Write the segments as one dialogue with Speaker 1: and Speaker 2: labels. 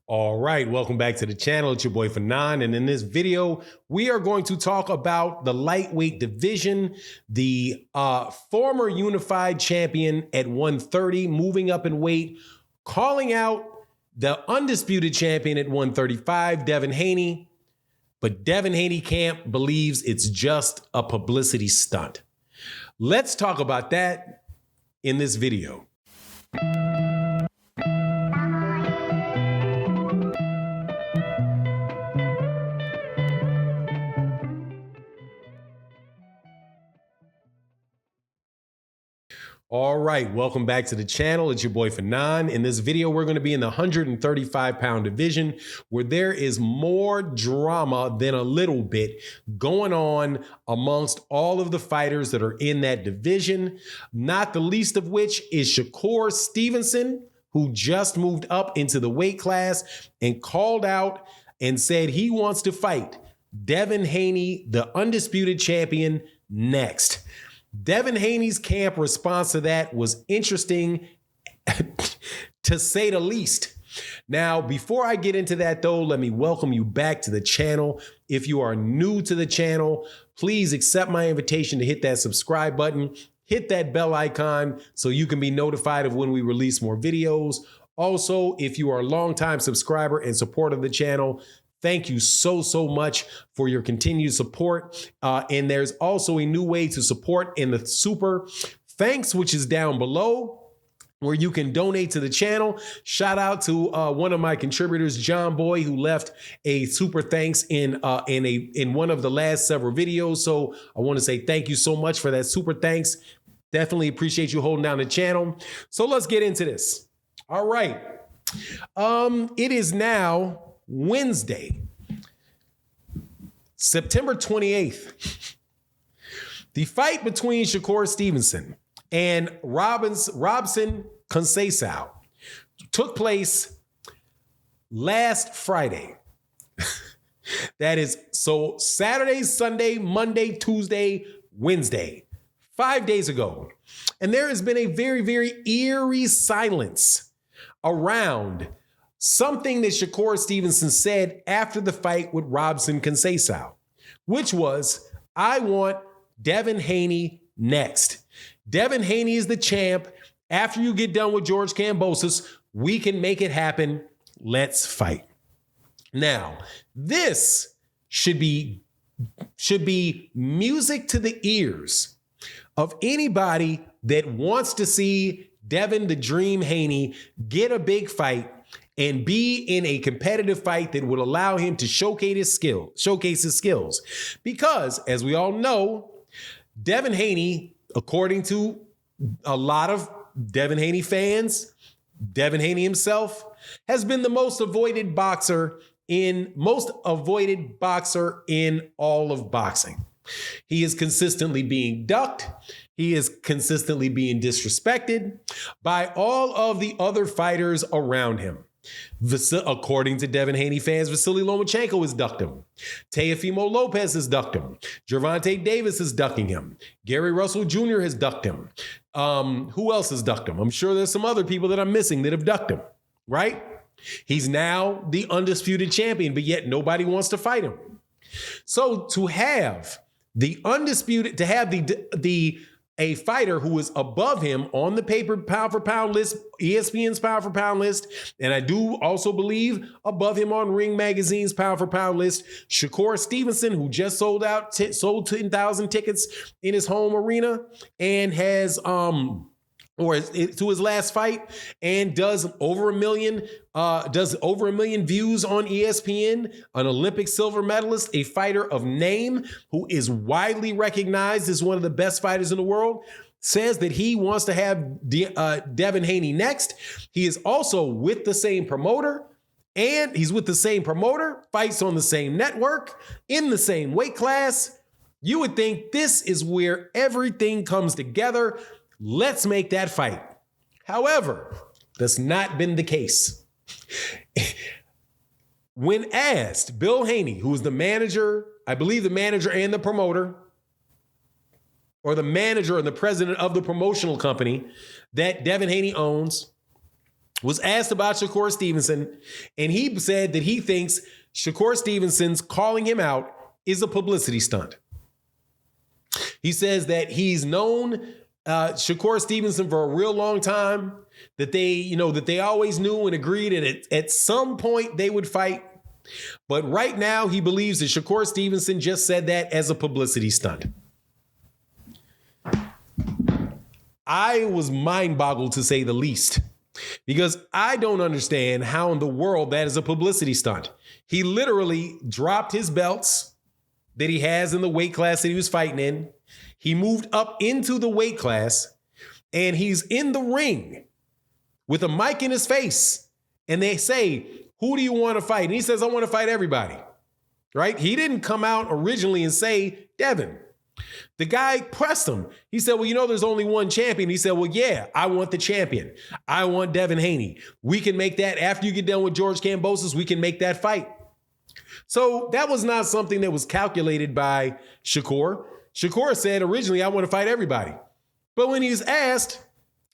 Speaker 1: All right, welcome back to the channel. It's your boy Fanon, and in this video, we are going to talk about the lightweight division, the former unified champion at 130, moving up in weight, calling out the undisputed champion at 135, Devin Haney. But Devin Haney camp believes it's just a publicity stunt. Let's talk about that in this video. All right, welcome back to the channel. It's your boy Fanon. In this video, we're going to be in the 135-pound division where there is more drama than a little bit going on amongst all of the fighters that are in that division, not the least of which is Shakur Stevenson, who just moved up into the weight class and called out and said he wants to fight Devin Haney, the undisputed champion, next. Devin Haney's camp response to that was interesting, to say the least. Now, before I get into that, though, let me welcome you back to the channel. If you are new to the channel, please accept my invitation to hit that subscribe button, hit that bell icon so you can be notified of when we release more videos. Also, if you are a longtime subscriber and supporter of the channel, thank you so much for your continued support. And there's also a new way to support in the super thanks, which is down below, where you can donate to the channel. Shout out to one of my contributors, John Boy, who left a super thanks in one of the last several videos. So I want to say thank you so much for that super thanks. Definitely appreciate you holding down the channel. So let's get into this. All right. It is now Wednesday, September 28th. The fight between Shakur Stevenson and Robson Conceição took place last Friday. That is so Saturday, Sunday, Monday, Tuesday, Wednesday, 5 days ago. And there has been a very eerie silence around something that Shakur Stevenson said after the fight with Robson Conceição, which was, I want Devin Haney next. Devin Haney is the champ. After you get done with George Kambosos, we can make it happen. Let's fight. Now, this should be music to the ears of anybody that wants to see Devin the Dream Haney get a big fight and be in a competitive fight that would allow him to showcase his skills. Because, as we all know, Devin Haney, according to a lot of Devin Haney fans, Devin Haney himself, has been the most avoided boxer in all of boxing. He is consistently being ducked. He is consistently being disrespected by all of the other fighters around him. According to Devin Haney fans, Vasily Lomachenko has ducked him. Teofimo Lopez has ducked him. Gervonta Davis is ducking him. Gary Russell Jr. has ducked him. Who else has ducked him? I'm sure there's some other people that I'm missing that have ducked him, right? He's now the undisputed champion, but yet nobody wants to fight him. So to have the undisputed, to have a fighter who is above him on the paper pound for pound list, ESPN's pound for pound list, and I do also believe above him on Ring Magazine's pound for pound list, Shakur Stevenson, who just sold 10,000 tickets in his home arena and has to his last fight, and does over a million views on ESPN, an Olympic silver medalist, a fighter of name who is widely recognized as one of the best fighters in the world, says that he wants to have Devin Haney next. He is also with the same promoter, fights on the same network, in the same weight class. You would think this is where everything comes together. Let's make that fight. However, that's not been the case. When asked, Bill Haney, who is the manager, I believe the manager and the promoter, or the manager and the president of the promotional company that Devin Haney owns, was asked about Shakur Stevenson, and he said that he thinks Shakur Stevenson's calling him out is a publicity stunt. He says that he's known Shakur Stevenson for a real long time, that they always knew and agreed that at some point they would fight. But right now he believes that Shakur Stevenson just said that as a publicity stunt. I was mind boggled, to say the least, because I don't understand how in the world that is a publicity stunt. He literally dropped his belts that he has in the weight class that he was fighting in. He moved up into the weight class, and he's in the ring with a mic in his face. And they say, who do you want to fight? And he says, I want to fight everybody, right? He didn't come out originally and say, Devin. The guy pressed him. He said, well, there's only one champion. He said, well, yeah, I want the champion. I want Devin Haney. We can make that after you get done with George Kambosos. We can make that fight. So that was not something that was calculated by Shakur. Shakur said originally, I want to fight everybody. But when he was asked,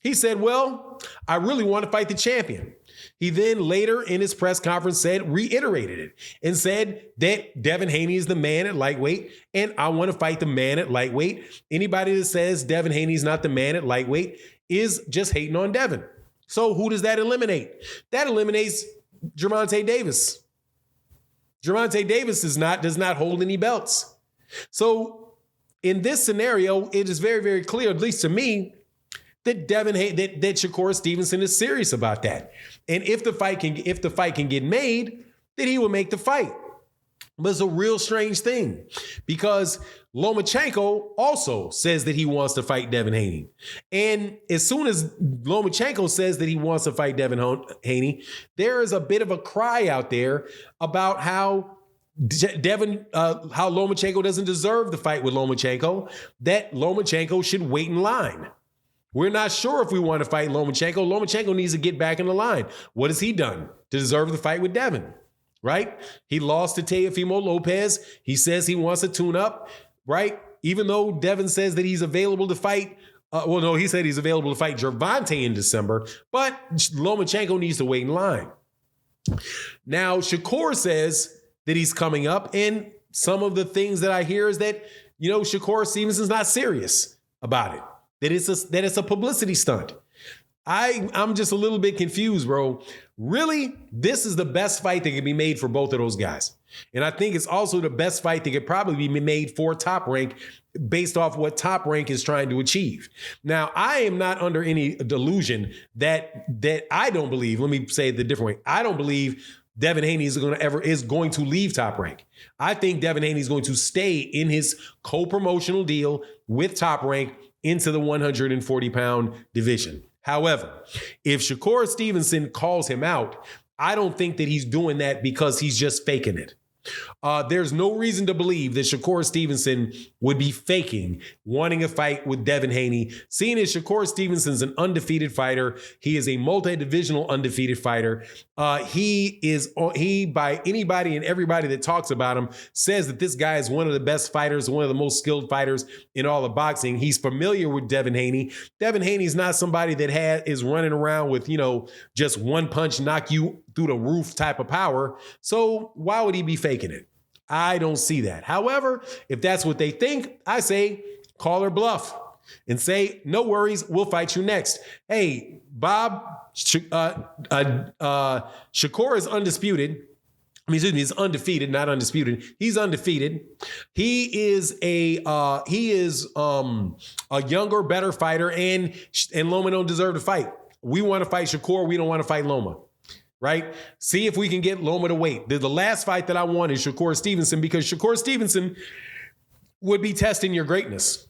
Speaker 1: he said, well, I really want to fight the champion. He then later in his press conference reiterated it and said that Devin Haney is the man at lightweight, and I want to fight the man at lightweight. Anybody that says Devin Haney is not the man at lightweight is just hating on Devin. So who does that eliminate? That eliminates Gervonta Davis. Gervonta Davis does not hold any belts. So in this scenario, it is very, very clear, at least to me, that that Shakur Stevenson is serious about that. And if the fight can get made, then he will make the fight. But it's a real strange thing, because Lomachenko also says that he wants to fight Devin Haney. And as soon as Lomachenko says that he wants to fight Devin Haney, there is a bit of a cry out there about how how Lomachenko doesn't deserve the fight with Lomachenko, that Lomachenko should wait in line. We're not sure if we want to fight Lomachenko. Lomachenko needs to get back in the line. What has he done to deserve the fight with Devin? Right? He lost to Teofimo Lopez. He says he wants to tune up, right? Even though Devin says that he's available to fight. He said he's available to fight Gervonta in December, but Lomachenko needs to wait in line. Now, Shakur says that he's coming up, and some of the things that I hear is that, Shakur Stevenson's not serious about it. That it's a publicity stunt. I'm just a little bit confused, bro. Really, this is the best fight that can be made for both of those guys. And I think it's also the best fight that could probably be made for Top Rank based off what Top Rank is trying to achieve. Now, I am not under any delusion that I don't believe, let me say it the different way. I don't believe Devin Haney is going to leave Top Rank. I think Devin Haney is going to stay in his co-promotional deal with Top Rank into the 140-pound division. However, if Shakur Stevenson calls him out, I don't think that he's doing that because he's just faking it. There's no reason to believe that Shakur Stevenson would be faking wanting a fight with Devin Haney. Seeing as Shakur Stevenson's an undefeated fighter, he is a multi-divisional undefeated fighter. He by anybody and everybody that talks about him says that this guy is one of the best fighters, one of the most skilled fighters in all of boxing. He's familiar with Devin Haney. Devin Haney is not somebody that is running around with, just one punch knock you through the roof type of power. So why would he be faking it? I don't see that. However, if that's what they think, I say call her bluff and say, no worries, we'll fight you next. Hey, Bob, Shakur is undisputed. He's undefeated, not undisputed. He's undefeated. He is a younger, better fighter, and Loma don't deserve to fight. We want to fight Shakur. We don't want to fight Loma. Right? See if we can get Loma to wait. The last fight that I want is Shakur Stevenson, because Shakur Stevenson would be testing your greatness.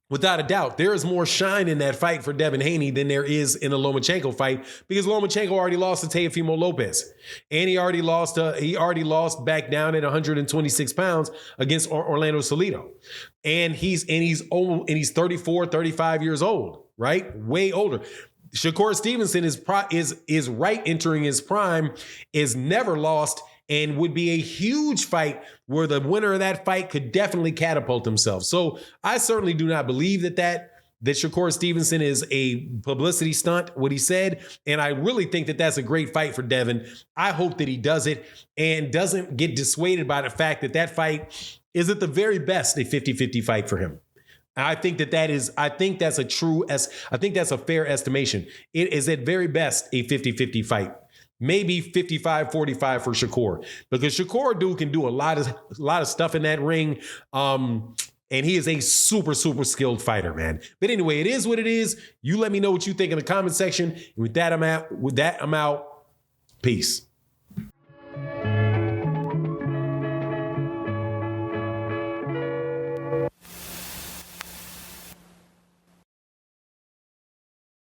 Speaker 1: Without a doubt, there is more shine in that fight for Devin Haney than there is in the Lomachenko fight, because Lomachenko already lost to Teofimo Lopez, and he already lost back down at 126 pounds against Orlando Salido, and he's 34, 35 years old, right? Way older. Shakur Stevenson is right entering his prime, is never lost, and would be a huge fight where the winner of that fight could definitely catapult himself. So I certainly do not believe that that Shakur Stevenson is a publicity stunt, what he said. And I really think that that's a great fight for Devin. I hope that he does it and doesn't get dissuaded by the fact that that fight is at the very best a 50-50 fight for him. I think that's a fair estimation. It is at very best a 50-50 fight. Maybe 55-45 for Shakur, because Shakur dude can do a lot of stuff in that ring. And he is a super, super skilled fighter, man. But anyway, it is what it is. You let me know what you think in the comment section. And with that, I'm out. Peace.